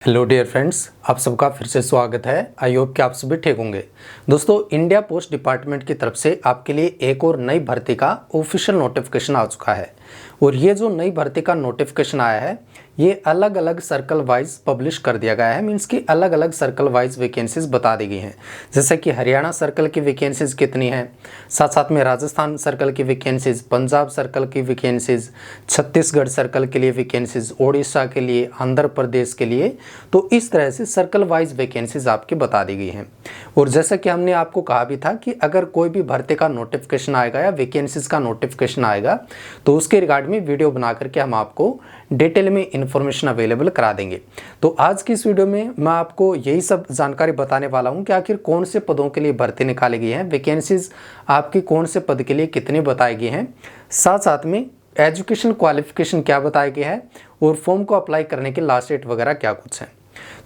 Hello dear friends, आप सबका फिर से स्वागत है। आई होप कि आप सभी ठीक होंगे। दोस्तों, इंडिया पोस्ट डिपार्टमेंट की तरफ से आपके लिए एक और नई भर्ती का ऑफिशियल नोटिफिकेशन आ चुका है। और ये जो नई भर्ती का नोटिफिकेशन आया है, ये अलग अलग सर्कल वाइज पब्लिश कर दिया गया है। मीन्स कि अलग अलग सर्कल वाइज वैकेंसीज बता दी गई हैं। जैसे कि हरियाणा सर्कल की वैकेंसीज कितनी है, साथ साथ में राजस्थान सर्कल की वैकेंसीज, पंजाब सर्कल की वैकेंसीज, छत्तीसगढ़ सर्कल के लिए वैकेंसीज, ओडिशा के लिए, आंध्र प्रदेश के लिए। तो इस तरह से सर्कल वाइज वैकेंसीज आपकी बता दी गई हैं। और जैसा कि हमने आपको कहा भी था कि अगर कोई भी भर्ती का नोटिफिकेशन आएगा या वैकेंसीज का नोटिफिकेशन आएगा तो उसके रिगार्ड में वीडियो बना करके हम आपको डिटेल में इंफॉर्मेशन अवेलेबल करा देंगे। तो आज की इस वीडियो में मैं आपको यही सब जानकारी बताने वाला हूं कि आखिर कौन से पदों के लिए भर्ती निकाली गई है, वैकेंसीज आपकी कौन से पद के लिए कितनी बताई गई हैं, साथ साथ में एजुकेशन क्वालिफिकेशन क्या बताया गया है और फॉर्म को अप्लाई करने की लास्ट डेट वगैरह क्या कुछ है।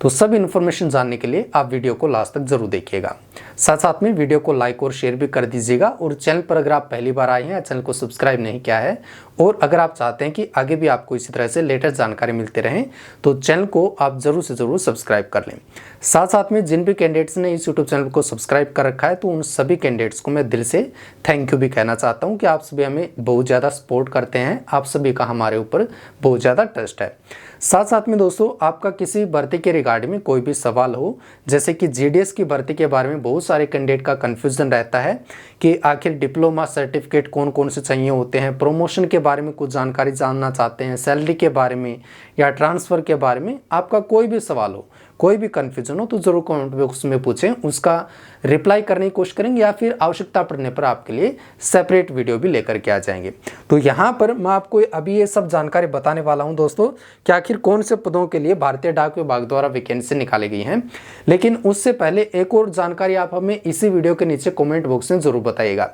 तो सब इन्फॉर्मेशन जानने के लिए आप वीडियो को लास्ट तक जरूर देखिएगा। साथ साथ में वीडियो को लाइक और शेयर भी कर दीजिएगा। और चैनल पर अगर आप पहली बार आए हैं, चैनल को सब्सक्राइब नहीं किया है और अगर आप चाहते हैं कि आगे भी आपको इसी तरह से लेटेस्ट जानकारी मिलते रहें तो चैनल को आप जरूर से जरूर सब्सक्राइब कर लें। साथ साथ में जिन भी कैंडिडेट्स ने इस यूट्यूब चैनल को सब्सक्राइब कर रखा है तो उन सभी कैंडिडेट्स को मैं दिल से थैंक यू भी कहना चाहता हूँ कि आप सभी हमें बहुत ज़्यादा सपोर्ट करते हैं। आप सभी का हमारे ऊपर बहुत ज़्यादा ट्रस्ट है। साथ साथ में दोस्तों, आपका किसी भर्ती के रिगार्डिंग में कोई भी सवाल हो, जैसे कि जीडीएस की भर्ती के बारे में बहुत सारे कैंडिडेट का कन्फ्यूजन रहता है कि आखिर डिप्लोमा सर्टिफिकेट कौन कौन से चाहिए होते हैं, प्रमोशन के बारे में कुछ जानकारी जानना चाहते हैं, सैलरी के बारे में या ट्रांसफ़र के बारे में आपका कोई भी सवाल हो, कोई भी कन्फ्यूजन हो तो ज़रूर कमेंट बॉक्स में पूछें। उसका रिप्लाई करने की कोशिश करेंगे या फिर आवश्यकता पड़ने पर आपके लिए सेपरेट वीडियो भी लेकर के आ जाएंगे। तो यहाँ पर मैं आपको अभी ये सब जानकारी बताने वाला हूँ दोस्तों कि आखिर कौन से पदों के लिए भारतीय डाक विभाग द्वारा वैकेंसी निकाली गई हैं। लेकिन उससे पहले एक और जानकारी आप हमें इसी वीडियो के नीचे कमेंट बॉक्स में ज़रूर बताइएगा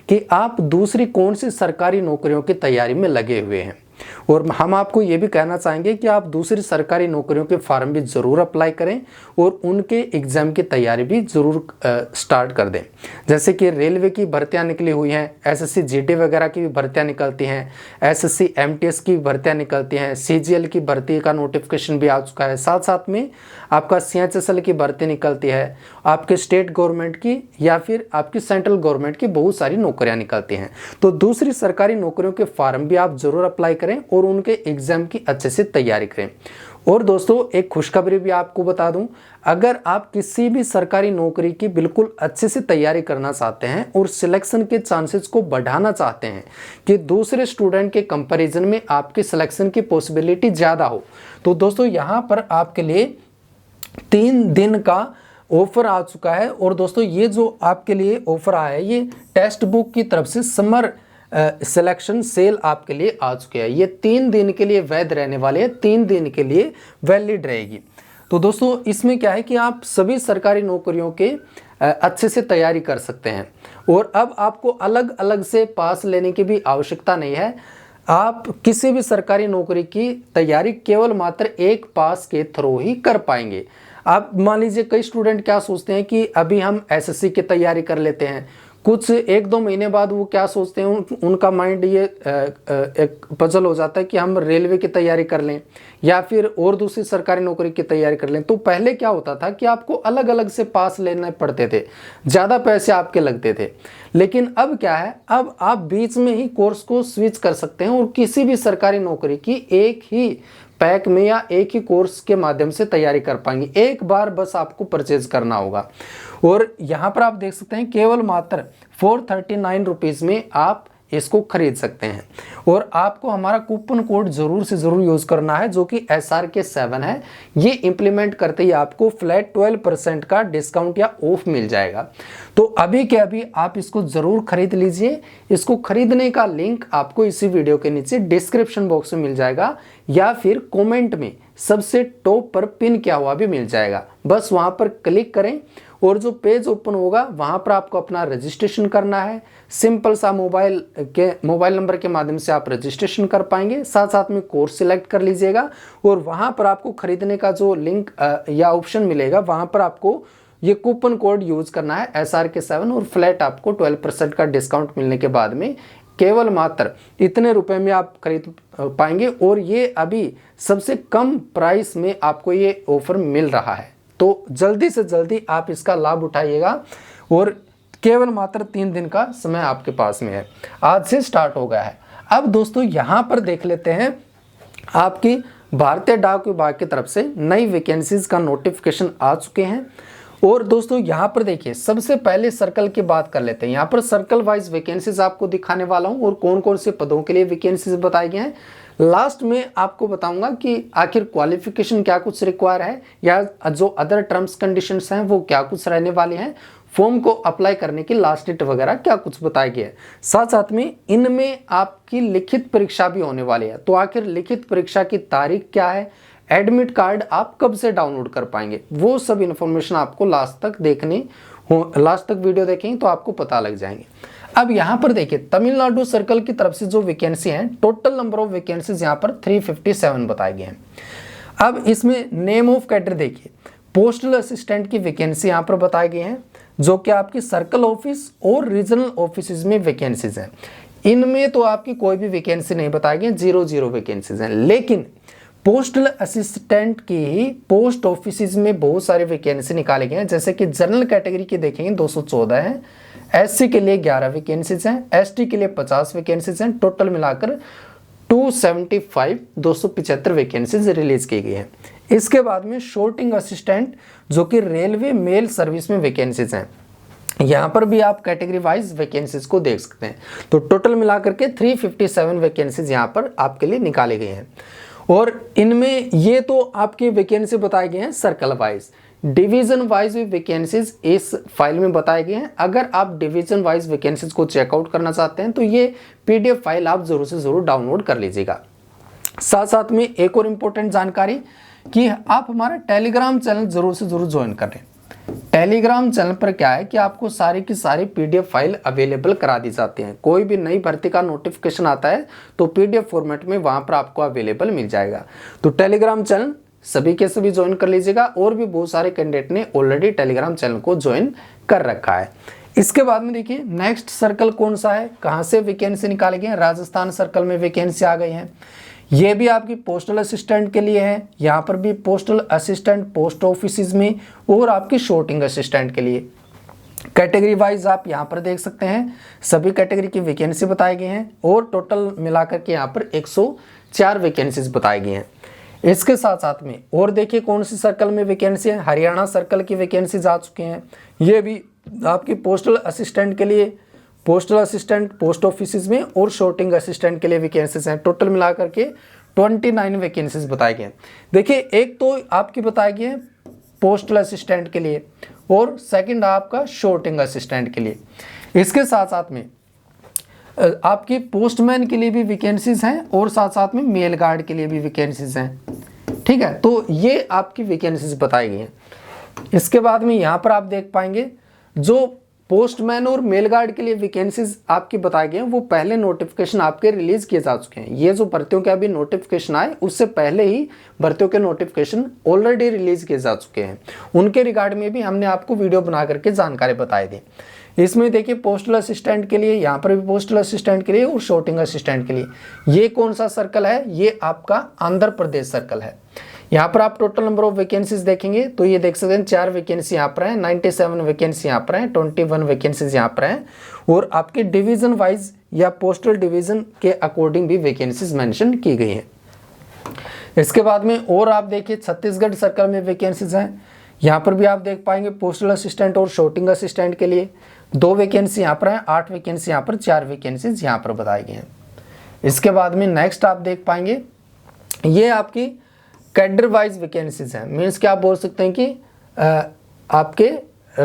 कि आप दूसरी कौन सी सरकारी नौकरियों की तैयारी में लगे हुए हैं। और हम आपको ये भी कहना चाहेंगे कि आप दूसरी सरकारी नौकरियों के फॉर्म भी ज़रूर अप्लाई करें और उनके एग्ज़ाम की तैयारी भी ज़रूर स्टार्ट कर दें। जैसे कि रेलवे की भर्तियां निकली हुई हैं, एसएससी जीडी वगैरह की भी भर्तियां निकलती हैं, एसएससी एमटीएस की भर्तियां निकलती हैं, सीजीएल की भर्ती का नोटिफिकेशन भी आ चुका है। साथ साथ में आपका सीएचएसएल की भर्ती निकलती है, आपके स्टेट गवर्नमेंट की या फिर आपकी सेंट्रल गवर्नमेंट की बहुत सारी नौकरियाँ निकलती हैं। तो दूसरी सरकारी नौकरियों के फॉर्म भी आप ज़रूर अप्लाई करें और उनके एग्जाम की अच्छे से तैयारी करें। और दोस्तों, एक खुशखबरी भी आपको बता दूं, अगर आप किसी भी सरकारी नौकरी की बिल्कुल अच्छे से तैयारी करना चाहते हैं और सिलेक्शन के चांसेस को बढ़ाना चाहते हैं कि दूसरे स्टूडेंट के कंपैरिजन में आपकी सिलेक्शन की पॉसिबिलिटी ज़्यादा हो, तो दोस्तों यहाँ पर आपके लिए 3 दिन का ऑफर आ चुका है। और दोस्तों, ये जो आपके लिए ऑफर आया है ये टेक्स्ट बुक की तरफ से समर सिलेक्शन सेल आपके लिए आ चुके हैं। ये 3 दिन के लिए वैध रहने वाले हैं, 3 दिन के लिए वैलिड रहेगी। तो दोस्तों, इसमें क्या है कि आप सभी सरकारी नौकरियों के अच्छे से तैयारी कर सकते हैं और अब आपको अलग अलग से पास लेने की भी आवश्यकता नहीं है। आप किसी भी सरकारी नौकरी की तैयारी केवल मात्र एक पास के थ्रू ही कर पाएंगे। आप मान लीजिए, कई स्टूडेंट क्या सोचते हैं कि अभी हम एसएससी की तैयारी कर लेते हैं, कुछ 1-2 महीने बाद वो क्या सोचते हैं, उनका माइंड ये एक पजल हो जाता है कि हम रेलवे की तैयारी कर लें या फिर और दूसरी सरकारी नौकरी की तैयारी कर लें। तो पहले क्या होता था कि आपको अलग अलग से पास लेने पड़ते थे, ज़्यादा पैसे आपके लगते थे। लेकिन अब क्या है, अब आप बीच में ही कोर्स को स्विच कर सकते हैं और किसी भी सरकारी नौकरी की एक ही पैक में या एक ही कोर्स के माध्यम से तैयारी कर पाएंगे। एक बार बस आपको परचेज करना होगा। और यहाँ पर आप देख सकते हैं केवल मात्र 439 रुपीज़ में आप इसको खरीद सकते हैं। और आपको हमारा कूपन कोड ज़रूर से ज़रूर यूज़ करना है जो कि SRK7 है। ये इम्प्लीमेंट करते ही आपको फ्लैट 12% का डिस्काउंट या ऑफ मिल जाएगा। तो अभी के अभी आप इसको ज़रूर खरीद लीजिए। इसको खरीदने का लिंक आपको इसी वीडियो के नीचे डिस्क्रिप्शन बॉक्स में मिल जाएगा या फिर कमेंट में सबसे टॉप पर पिन किया हुआ भी मिल जाएगा। बस वहाँ पर क्लिक करें और जो पेज ओपन होगा वहाँ पर आपको अपना रजिस्ट्रेशन करना है। सिंपल सा मोबाइल नंबर के माध्यम से आप रजिस्ट्रेशन कर पाएंगे। साथ साथ में कोर्स सिलेक्ट कर लीजिएगा और वहाँ पर आपको खरीदने का जो लिंक या ऑप्शन मिलेगा वहाँ पर आपको ये कूपन कोड यूज करना है SRK7 और फ्लैट आपको 12% का डिस्काउंट मिलने के बाद में केवल मात्र इतने रुपए में आप खरीद पाएंगे और ये अभी सबसे कम प्राइस में आपको ये ऑफर मिल रहा है। तो जल्दी से जल्दी आप इसका लाभ उठाइएगा और केवल मात्र 3 दिन का समय आपके पास में है, आज से स्टार्ट हो गया है। अब दोस्तों यहाँ पर देख लेते हैं आपकी भारतीय डाक विभाग की तरफ से नई वैकेंसीज का नोटिफिकेशन आ चुके हैं। और दोस्तों यहाँ पर देखिए सबसे पहले सर्कल की बात कर लेते हैं। यहाँ पर सर्कल वाइज वैकेंसीज आपको दिखाने वाला हूँ और कौन कौन से पदों के लिए वैकेंसीज बताए गए हैं। लास्ट में आपको बताऊंगा कि आखिर क्वालिफिकेशन क्या कुछ रिक्वायर है या जो अदर टर्म्स कंडीशंस हैं वो क्या कुछ रहने वाले हैं, फॉर्म को अप्लाई करने की लास्ट डेट वगैरह क्या कुछ बताया गया है। साथ साथ में इनमें आपकी लिखित परीक्षा भी होने वाली है। तो आखिर लिखित परीक्षा की तारीख क्या है, एडमिट कार्ड आप कब से डाउनलोड कर पाएंगे, वो सब इन्फॉर्मेशन आपको लास्ट तक वीडियो देखेंगे तो आपको पता लग जाएंगे। अब यहाँ पर देखिए तमिलनाडु सर्कल की तरफ से जो वैकेंसी हैं, टोटल नंबर ऑफ वैकेंसीज यहाँ पर 357 बताए गए हैं। अब इसमें नेम ऑफ कैडर देखिए, पोस्टल असिस्टेंट की वैकेंसी यहाँ पर बताए गए हैं जो कि आपकी सर्कल ऑफिस और रीजनल ऑफिस में वैकेंसीज हैं। इनमें तो आपकी कोई भी वैकेंसी नहीं बताई गई, 0 वैकेंसीज हैं। लेकिन पोस्टल असिस्टेंट की ही पोस्ट ऑफिस में बहुत सारे वैकेंसी निकाले गए हैं। जैसे कि जनरल कैटेगरी की देखेंगे 214 हैं, एससी के लिए 11 वैकेंसीज हैं, एसटी के लिए 50 वैकेंसीज हैं। टोटल मिलाकर 275 वैकेंसीज रिलीज की गई हैं। इसके बाद में शॉर्टिंग असिस्टेंट जो कि रेलवे मेल सर्विस में वैकेंसीज हैं, यहाँ पर भी आप कैटेगरी वाइज वैकेंसीज को देख सकते हैं। तो टोटल मिलाकर के 357 वैकेंसीज यहाँ पर आपके लिए निकाले गए हैं। और इनमें ये तो आपकी वैकेंसी बताए गए हैं सर्कल वाइज, डिवीजन वाइज भी वैकेंसीज इस फाइल में बताए गए हैं। अगर आप डिवीजन वाइज वैकेंसीज को चेकआउट करना चाहते हैं तो ये पीडीएफ फाइल आप जरूर से जरूर डाउनलोड कर लीजिएगा। साथ साथ में एक और इम्पोर्टेंट जानकारी कि आप हमारा टेलीग्राम चैनल जरूर से जरूर ज्वाइन करें। टेलीग्राम चैनल पर क्या है कि आपको सारी की सारी पीडीएफ फाइल अवेलेबल करा दी जाती हैं। कोई भी नई भर्ती का नोटिफिकेशन आता है तो पीडीएफ फॉर्मेट में वहां पर आपको अवेलेबल मिल जाएगा। तो टेलीग्राम चैनल सभी के सभी ज्वाइन कर लीजिएगा। और भी बहुत सारे कैंडिडेट ने ऑलरेडी टेलीग्राम चैनल को ज्वाइन कर रखा है। इसके बाद में देखिए नेक्स्ट सर्कल कौन सा है, कहाँ से वैकेंसी निकाले गए हैं। राजस्थान सर्कल में वैकेंसी आ गई है। ये भी आपकी पोस्टल असिस्टेंट के लिए है। यहाँ पर भी पोस्टल असिस्टेंट पोस्ट ऑफिस में और आपकी शॉर्टिंग असिस्टेंट के लिए कैटेगरी वाइज आप यहाँ पर देख सकते हैं। सभी कैटेगरी की वैकेंसी बताई गई हैं और टोटल मिलाकर के यहाँ पर 104 वैकेंसीज बताई गई हैं। इसके साथ साथ में और देखिए कौन सी सर्कल में वैकेंसी है। हरियाणा सर्कल की वैकेंसीज आ चुके हैं। ये भी आपकी पोस्टल असिस्टेंट के लिए, पोस्टल असिस्टेंट पोस्ट ऑफिस में और शॉर्टिंग असिस्टेंट के लिए वैकेंसीज हैं। टोटल मिलाकर के 29 वैकेंसीज बताए गए हैं। देखिए एक तो आपकी बताई गई है पोस्टल असिस्टेंट के लिए और सेकंड आपका शॉर्टिंग असिस्टेंट के लिए। इसके साथ साथ में आपकी पोस्टमैन के लिए भी वैकेंसीज हैं और साथ साथ में मेल गार्ड के लिए भी वैकेंसीज हैं। ठीक है, तो ये आपकी वैकेंसीज बताई गई हैं। इसके बाद में यहाँ पर आप देख पाएंगे जो पोस्टमैन और मेल गार्ड के लिए वैकेंसीज आपकी बताए गए हैं वो पहले नोटिफिकेशन आपके रिलीज किए जा चुके हैं। ये जो भर्तियों के अभी नोटिफिकेशन आए उससे पहले ही भर्तियों के नोटिफिकेशन ऑलरेडी रिलीज किए जा चुके हैं। उनके रिगार्ड में भी हमने आपको वीडियो बना करके जानकारी बताई दी। इसमें देखिए पोस्टल असिस्टेंट के लिए, यहाँ पर भी पोस्टल असिस्टेंट के लिए और शॉर्टिंग असिस्टेंट के लिए। ये कौन सा सर्कल है, ये आपका आंध्र प्रदेश सर्कल है। यहाँ पर आप टोटल नंबर ऑफ वैकेंसीज देखेंगे तो ये देख सकते हैं 4 वैकेंसी यहाँ पर है, 97 वैकेंसी यहाँ पर है, 21 वैकेंसीज यहाँ पर हैं। और आपके डिवीजन वाइज या पोस्टल डिवीजन के अकॉर्डिंग भी वैकेंसीज मेंशन की गई हैं। इसके बाद में और आप देखिए छत्तीसगढ़ सर्कल में वैकेंसीज हैं। यहाँ पर भी आप देख पाएंगे पोस्टल असिस्टेंट और शॉर्टिंग असिस्टेंट के लिए 2 वैकेंसी यहाँ पर है, 8 वैकेंसी यहाँ पर, 4 वैकेंसीज यहाँ पर बताई गई हैं। इसके बाद में नेक्स्ट आप देख पाएंगे ये आपकी कैडर वाइज वैकेंसीज हैं। मीन्स क्या आप बोल सकते हैं कि आपके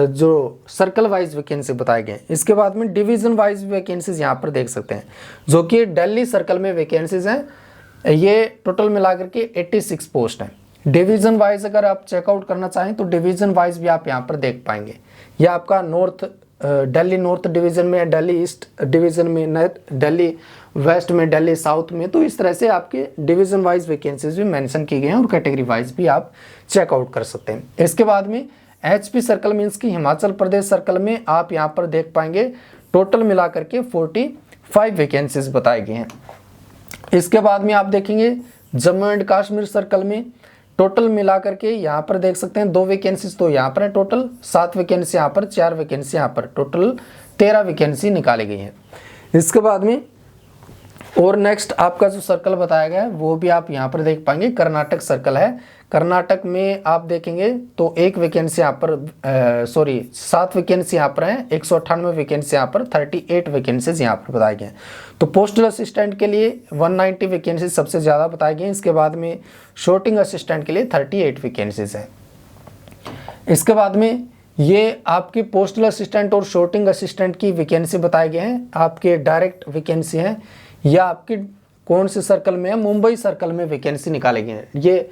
जो सर्कल वाइज वैकेंसी बताए गए हैं। इसके बाद में डिवीजन वाइज वैकेंसीज यहाँ पर देख सकते हैं जो कि दिल्ली सर्कल में वैकेंसीज हैं। ये टोटल मिलाकर के 86 पोस्ट हैं। डिवीजन वाइज अगर आप चेकआउट करना चाहें तो डिवीजन वाइज भी आप यहाँ पर देख पाएंगे। यह आपका दिल्ली नॉर्थ डिवीजन में, दिल्ली ईस्ट डिवीजन में, दिल्ली वेस्ट में, दिल्ली साउथ में। तो इस तरह से आपके डिवीजन वाइज वैकेंसीज भी मेंशन की गई हैं और कैटेगरी वाइज भी आप चेकआउट कर सकते हैं। इसके बाद में एचपी सर्कल मीन्स की हिमाचल प्रदेश सर्कल में आप यहाँ पर देख पाएंगे टोटल मिलाकर के 5 वैकेंसीज बताए गए हैं। इसके बाद में आप देखेंगे जम्मू एंड कश्मीर सर्कल में टोटल मिला करके यहाँ पर देख सकते हैं 2 वैकेंसीज तो यहाँ पर है, टोटल 7 वैकेंसी यहाँ पर, 4 वैकेंसी यहाँ पर, टोटल 13 वैकेंसी निकाली गई हैं। इसके बाद में और नेक्स्ट आपका जो सर्कल बताया गया है वो भी आप यहाँ पर देख पाएंगे, कर्नाटक सर्कल है। कर्नाटक में आप देखेंगे तो 1 वैकेंसी यहाँ पर 7 वैकेंसी यहाँ पर है, 198 वैकेंसी यहाँ पर, 38 वैकेंसीज यहाँ पर बताए गए हैं। तो पोस्टल असिस्टेंट के लिए 190 वैकेंसी सबसे ज़्यादा बताए गए हैं। इसके बाद में शॉर्टिंग असिस्टेंट के लिए 38 वैकेंसीज है। इसके बाद में ये आपकी पोस्टल असिस्टेंट और शॉर्टिंग असिस्टेंट की वैकेंसी बताए गए हैं। आपके डायरेक्ट वैकेंसी हैं या आपकी कौन से सर्कल में है, मुंबई सर्कल में वैकेंसी निकाले गए हैं। ये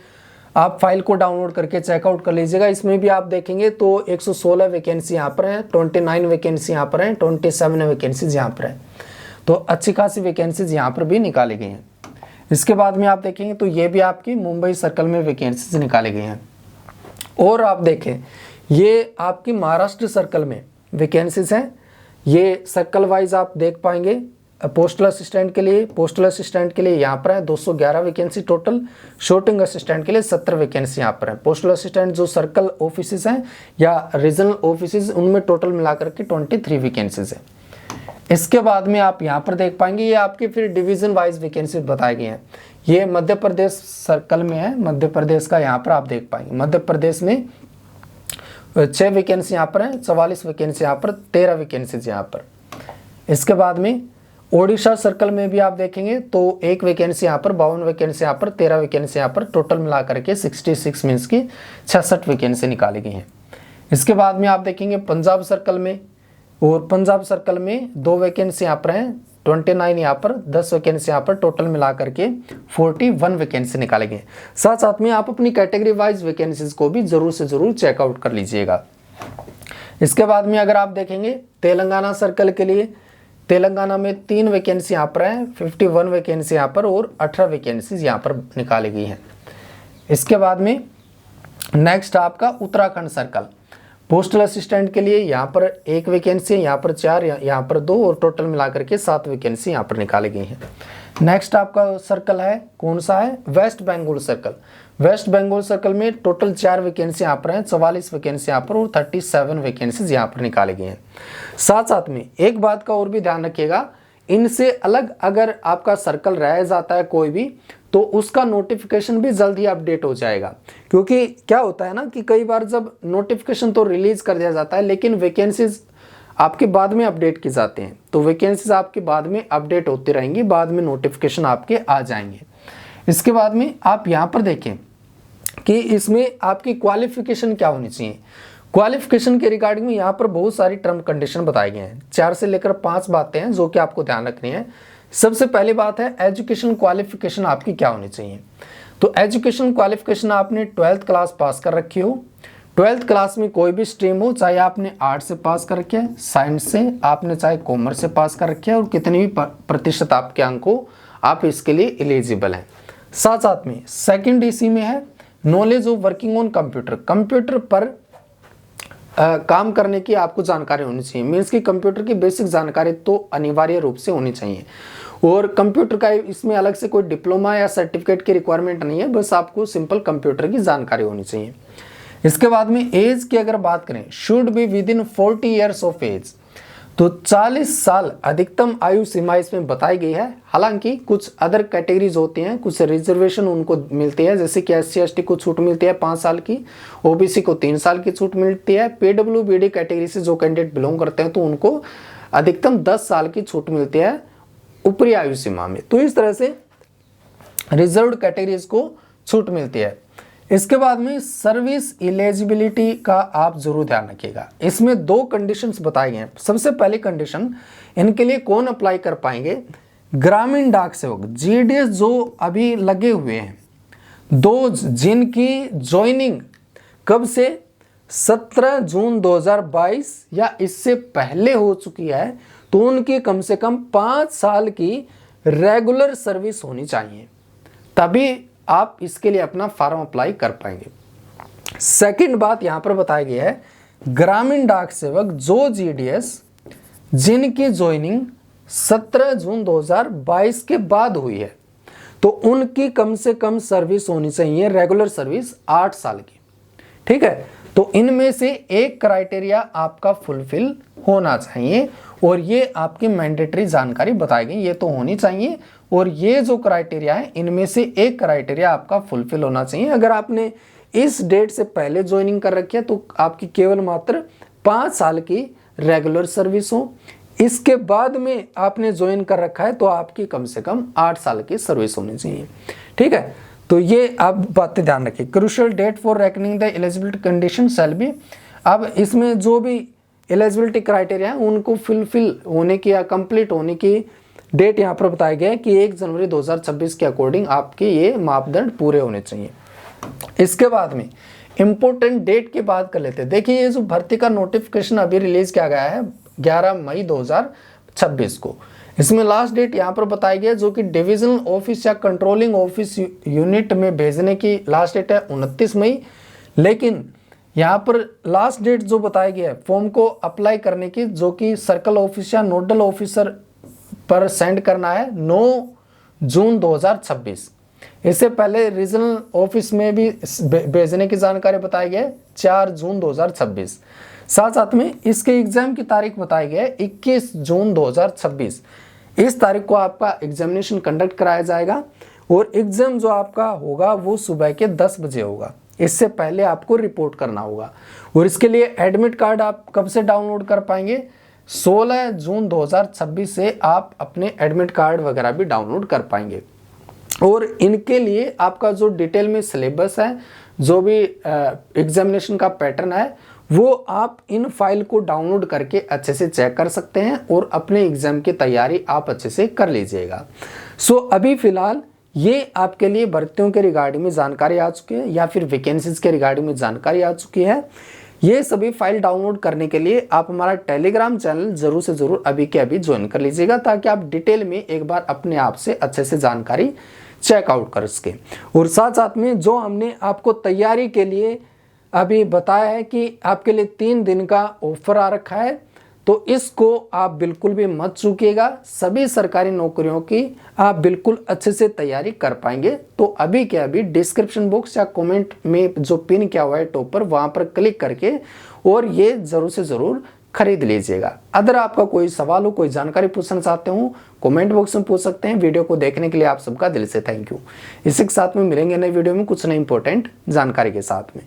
आप फाइल को डाउनलोड करके चेकआउट कर लीजिएगा। इसमें भी आप देखेंगे तो 116 वैकेंसी यहाँ पर है, 29 वैकेंसी यहाँ पर है, 27 वैकेंसीज यहाँ पर है। तो अच्छी खासी वैकेंसीज यहाँ पर भी निकाले गए हैं। इसके बाद में आप देखेंगे तो ये भी आपकी मुंबई सर्कल में वैकेंसीज निकाले गए हैं। और आप देखें ये आपकी महाराष्ट्र सर्कल में वैकेंसीज हैं। ये सर्कल वाइज आप देख पाएंगे। पोस्टल असिस्टेंट के लिए यहाँ पर है 211 वैकेंसी टोटल, शॉर्टिंग असिस्टेंट के लिए 70 वैकेंसी यहाँ पर है। पोस्टल असिस्टेंट जो सर्कल ऑफिसेज हैं या रीजनल ऑफिसेज उनमें टोटल मिलाकर के 23 वैकेंसीज है। इसके बाद में आप यहाँ पर देख पाएंगे ये आपके फिर डिवीजन वाइज वैकेंसी बताए गए हैं। ये मध्य प्रदेश सर्कल में है, मध्य प्रदेश का यहाँ पर आप देख पाएंगे। मध्य प्रदेश में 6 वैकेंसी यहाँ पर है, 44 वैकेंसी यहाँ पर, 13 वैकेंसीज यहाँ पर। इसके बाद में ओडिशा सर्कल में भी आप देखेंगे तो 1 वैकेंसी यहाँ पर, 52 वैकेंसी यहाँ पर, 13 वैकेंसी यहाँ पर, टोटल मिला करके 66 मीन्स की 66 वैकेंसी निकाली गई हैं। इसके बाद में आप देखेंगे पंजाब सर्कल में, और पंजाब सर्कल में 2 वैकेंसी यहाँ पर हैं, 29 यहाँ पर, 10 वैकेंसी यहाँ पर, टोटल मिला करके 41 वैकेंसी निकाले गए। साथ साथ में आप अपनी कैटेगरी वाइज वैकेंसीज को भी जरूर से जरूर चेकआउट कर लीजिएगा। इसके बाद में अगर आप देखेंगे तेलंगाना सर्कल के लिए, तेलंगाना में 3 वैकेंसी यहाँ पर है, 51 वैकेंसी यहाँ पर और 18 वैकेंसीज यहाँ पर निकाली गई हैं। इसके बाद में नेक्स्ट आपका उत्तराखंड सर्कल, पोस्टल असिस्टेंट के लिए यहाँ पर 1 वैकेंसी, यहाँ पर 4, यहाँ पर 2 और टोटल मिलाकर के 7 वैकेंसी यहाँ पर निकाली गई हैं। नेक्स्ट आपका सर्कल है कौन सा है, West Bengal circle. West Bengal circle में टोटल 4 वैकेंसी यहाँ पर हैं, 44 वैकेंसी यहाँ पर और 37 वैकेंसीज यहाँ पर निकाले गए हैं। साथ साथ में एक बात का और भी ध्यान रखिएगा, इनसे अलग अगर आपका सर्कल रह जाता है कोई भी तो उसका नोटिफिकेशन भी जल्द ही अपडेट हो जाएगा। क्योंकि क्या होता है ना कि कई बार जब नोटिफिकेशन तो रिलीज कर दिया जाता है लेकिन वैकेंसीज आपके बाद में अपडेट की जाते हैं, तो वैकेंसीज आपके बाद में अपडेट होती रहेंगी, बाद में नोटिफिकेशन आपके आ जाएंगे। इसके बाद में आप यहाँ पर देखें कि इसमें आपकी क्वालिफिकेशन क्या होनी चाहिए। क्वालिफिकेशन के रिगार्डिंग में यहाँ पर बहुत सारी टर्म कंडीशन बताए गए हैं, 4 से लेकर 5 बातें हैं जो कि आपको ध्यान रखनी है। सबसे पहली बात है एजुकेशन क्वालिफिकेशन आपकी क्या होनी चाहिए। तो एजुकेशन क्वालिफिकेशन आपने 12th क्लास पास कर रखी हो, 12th क्लास में कोई भी स्ट्रीम हो, चाहे आपने आर्ट से पास कर रखे हैं, साइंस से, आपने चाहे कॉमर्स से पास कर रखे हैं और कितनी भी प्रतिशत आपके अंक हो, आप इसके लिए एलिजिबल हैं। साथ साथ में सेकंड इसी में है knowledge of working on computer, computer पर काम करने की आपको जानकारी होनी चाहिए। मीन्स कि कंप्यूटर की बेसिक जानकारी तो अनिवार्य रूप से होनी चाहिए। और कंप्यूटर का इसमें अलग से कोई डिप्लोमा या सर्टिफिकेट की रिक्वायरमेंट नहीं है, बस आपको सिंपल कंप्यूटर की जानकारी होनी चाहिए। इसके बाद में एज की अगर बात करें, should be within 40 years of age, तो 40 साल अधिकतम आयु सीमा इसमें बताई गई है। हालांकि कुछ अदर कैटेगरीज होती हैं, कुछ रिजर्वेशन उनको मिलती है, जैसे कि SC/ST को छूट मिलती है 5 साल की, OBC को 3 साल की छूट मिलती है, PWBD कैटेगरी से जो कैंडिडेट बिलोंग करते हैं तो उनको अधिकतम 10 साल की छूट मिलती है ऊपरी आयु सीमा में। तो इस तरह से रिजर्व्ड कैटेगरीज को छूट मिलती है। इसके बाद में सर्विस एलिजिबिलिटी का आप जरूर ध्यान रखिएगा। इसमें 2 कंडीशंस बताई गए हैं। सबसे पहली कंडीशन, इनके लिए कौन अप्लाई कर पाएंगे, ग्रामीण डाक सेवक GDS जो अभी लगे हुए हैं, 2 जिनकी ज्वाइनिंग कब से 17 जून 2022 या इससे पहले हो चुकी है, तो उनकी कम से कम 5 साल की रेगुलर सर्विस होनी चाहिए, तभी आप इसके लिए अपना फॉर्म अप्लाई कर पाएंगे। सेकंड बात यहां पर बताई गई है, ग्रामीण डाक सेवक जो GDS जिनकी ज्वाइनिंग 17 जून 2022 के बाद हुई है, तो उनकी कम से कम सर्विस होनी चाहिए रेगुलर सर्विस 8 साल की। ठीक है, तो इनमें से एक क्राइटेरिया आपका फुलफिल होना चाहिए और ये आपकी मैंडेटरी जानकारी बताई गई, ये तो होनी चाहिए। और ये जो क्राइटेरिया है इनमें से एक क्राइटेरिया आपका फुलफिल होना चाहिए। अगर आपने इस डेट से पहले ज्वाइनिंग कर रखी है तो आपकी केवल मात्र 5 साल की रेगुलर सर्विस हो, इसके बाद में आपने ज्वाइन कर रखा है तो आपकी कम से कम 8 साल की सर्विस होनी चाहिए। ठीक है, तो ये आप बातें ध्यान रखिए। Crucial date for reckoning the eligibility condition shall be, अब इसमें जो भी एलिजिबिलिटी क्राइटेरिया है उनको फुलफिल होने की या कंप्लीट होने की डेट यहाँ पर बताया गया है कि 1 जनवरी 2026 के अकॉर्डिंग आपके ये मापदंड पूरे होने चाहिए। इसके बाद में इंपॉर्टेंट डेट की बात कर लेते हैं। देखिए, ये जो भर्ती का नोटिफिकेशन अभी रिलीज किया गया है 11 मई 2026 को, इसमें लास्ट डेट यहाँ पर बताई गई है जो कि डिविजनल ऑफिस या कंट्रोलिंग ऑफिस यूनिट में भेजने की लास्ट डेट है 29 मई। लेकिन यहाँ पर लास्ट डेट जो बताई गई है फॉर्म को अप्लाई करने की, जो कि सर्कल ऑफिस या नोडल ऑफिसर पर सेंड करना है 9 जून 2026। इससे पहले रीजनल ऑफिस में भी भेजने की जानकारी बताई गई है 4 जून 2026। साथ साथ में इसके एग्जाम की तारीख बताई गई है 21 जून 2026। इस तारीख को आपका एग्जामिनेशन कंडक्ट कराया जाएगा और एग्जाम जो आपका होगा वो सुबह के 10 बजे होगा। इससे पहले आपको रिपोर्ट करना होगा। और इसके लिए एडमिट कार्ड आप कब से डाउनलोड कर पाएंगे? 16 जून 2026 से आप अपने एडमिट कार्ड वगैरह भी डाउनलोड कर पाएंगे। और इनके लिए आपका जो डिटेल में सिलेबस है, जो भी एग्जामिनेशन का पैटर्न है, वो आप इन फाइल को डाउनलोड करके अच्छे से चेक कर सकते हैं और अपने एग्जाम की तैयारी आप अच्छे से कर लीजिएगा। सो अभी फिलहाल ये आपके लिए भर्तियों के रिगार्डिंग में जानकारी आ चुकी है या फिर वैकेंसीज के रिगार्डिंग में जानकारी आ चुकी है। ये सभी फाइल डाउनलोड करने के लिए आप हमारा टेलीग्राम चैनल जरूर से जरूर अभी के अभी ज्वाइन कर लीजिएगा, ताकि आप डिटेल में एक बार अपने आप से अच्छे से जानकारी चेकआउट कर सके। और साथ साथ में जो हमने आपको तैयारी के लिए अभी बताया है कि आपके लिए 3 दिन का ऑफर आ रखा है, तो इसको आप बिल्कुल भी मत चूकिएगा। सभी सरकारी नौकरियों की आप बिल्कुल अच्छे से तैयारी कर पाएंगे। तो अभी के अभी डिस्क्रिप्शन बॉक्स या कमेंट में जो पिन किया हुआ है टॉप पर, वहां पर क्लिक करके और ये जरूर से जरूर खरीद लीजिएगा। अगर आपका कोई सवाल हो, कोई जानकारी पूछना चाहते हो, कमेंट बॉक्स में पूछ सकते हैं। वीडियो को देखने के लिए आप सबका दिल से थैंक यू। इसी के साथ में मिलेंगे नए वीडियो में कुछ नई इंपॉर्टेंट जानकारी के साथ में।